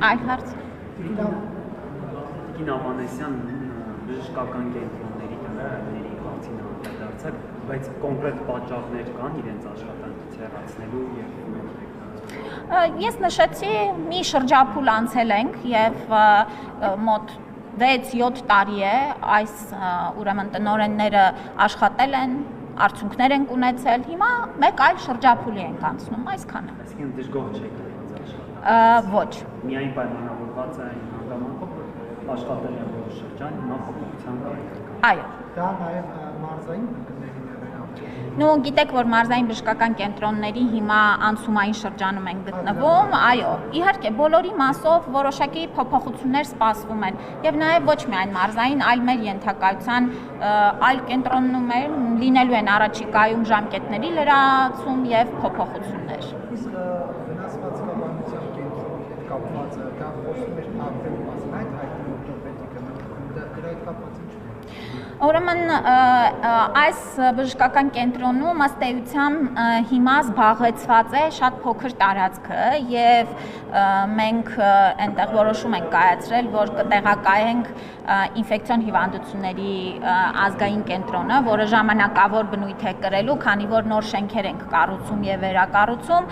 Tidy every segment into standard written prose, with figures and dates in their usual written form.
Այլ հարց։ Տիկին Ավանեսյան բժշկական կենտրոնների տնօրենների հարցին անդրադարձել, բայց կոնկրետ պատճառներ կան իրենց աշխատանքից հեռացնելու եւ Ես նշեցի մի շրջափուլ անցել ենք եւ մոտ 6-7 տարի է այս ուրեմն տնօրենները աշխատել են, արդյունքներ են ունեցել, հիմա մեկ այլ շրջափուլի ենք անցնում, այսքանը։ Այսինքն դժգոհ չեք իրենց աշխատանքից։ Ոչ։ Միայն պայմանավորված է այն հանգամանքով, որ աշխատել են որոշ շրջան, հիմա փոփոխության կարիք։ Այո։ Դա նաև մարզային բնկների Նու գիտեք, որ մարզային բժշկական կենտրոնների հիմա անցումային շրջանում են գտնվում, այո, իհարկե բոլորի մասով որոշակի փոփոխություններ սպասվում են եւ նաեւ ոչ միայն մարզային, այլ մեր ենթակայության այլ կենտրոններ լինելու են առաջիկայում ժամկետների լրացում եւ փոփոխություններ։ Իսկ վնասվածքաբանության կենտրոնի հետ կապված դա խոսում էր ակտիվ մասն այդ օրթոպեդիկը դրա հետ կապված ինչ։ Ուրեմն այս բժշկական կենտրոնում ըստ էության հիմա զբաղեցված է շատ փոքր տարածքը եւ մենք այնտեղ որոշում ենք կայացրել, որ կտեղակայենք ինֆեկցիոն հիվանդությունների ազգային կենտրոնը, որը ժամանակավոր բնույթ է կրելու, քանի որ նոր շենքեր ենք կառուցում եւ վերակառուցում,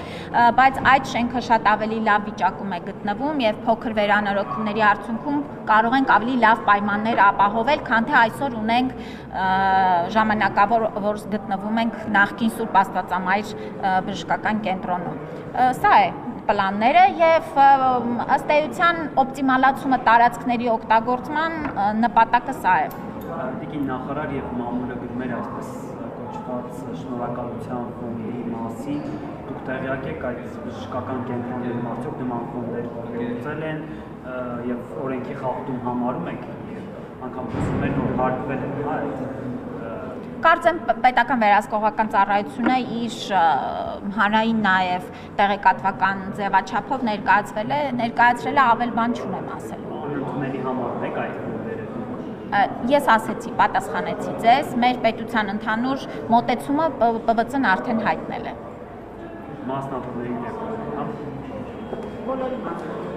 բայց այդ շենքը շատ ավելի լավ վիճակում է գտնվում եւ փոքր վերանորոգումների արդյունքում կարող ենք ավելի լավ պայմաններ ապահովել, քան թե այսօր ունենք ժամանակավոր, որ գտնվում ենք նախկին Սուրբ Աստվածամայր բժշկական կենտրոնում։ Սա է պլանները եւ ըստ էության օպտիմալացումը տարածքների օգտագործման նպատակը սա է։ Տիկին նախարար եւ մամուլը գրում էր այսպես կոչված շնորհակալության ֆոնդի մասին, դուք տեղյակ եք այդ բժշկական կենտրոնների արդյոք նման ֆոնդեր գործել են եւ օրենքի խախտում համարում եք անգամ խոսում են որ հարկվել են այդ Կարծեմ պետական վերահսկողական ծառայությունը իր հանրային նաև տեղեկատվական ձևաչափով ներկայացրել է ավել բան չունեմ ասելու։ Անընդունելի համարում եք այդ ֆոնդերը։ Ես ասեցի, պատասխանեցի ձեզ, մեր պետության ընդհանուր մոտեցումը ՊՎԾ-ն արդեն հայտնել է։ Մասնավորների դեպքում, հա։ Բոլորի մասով։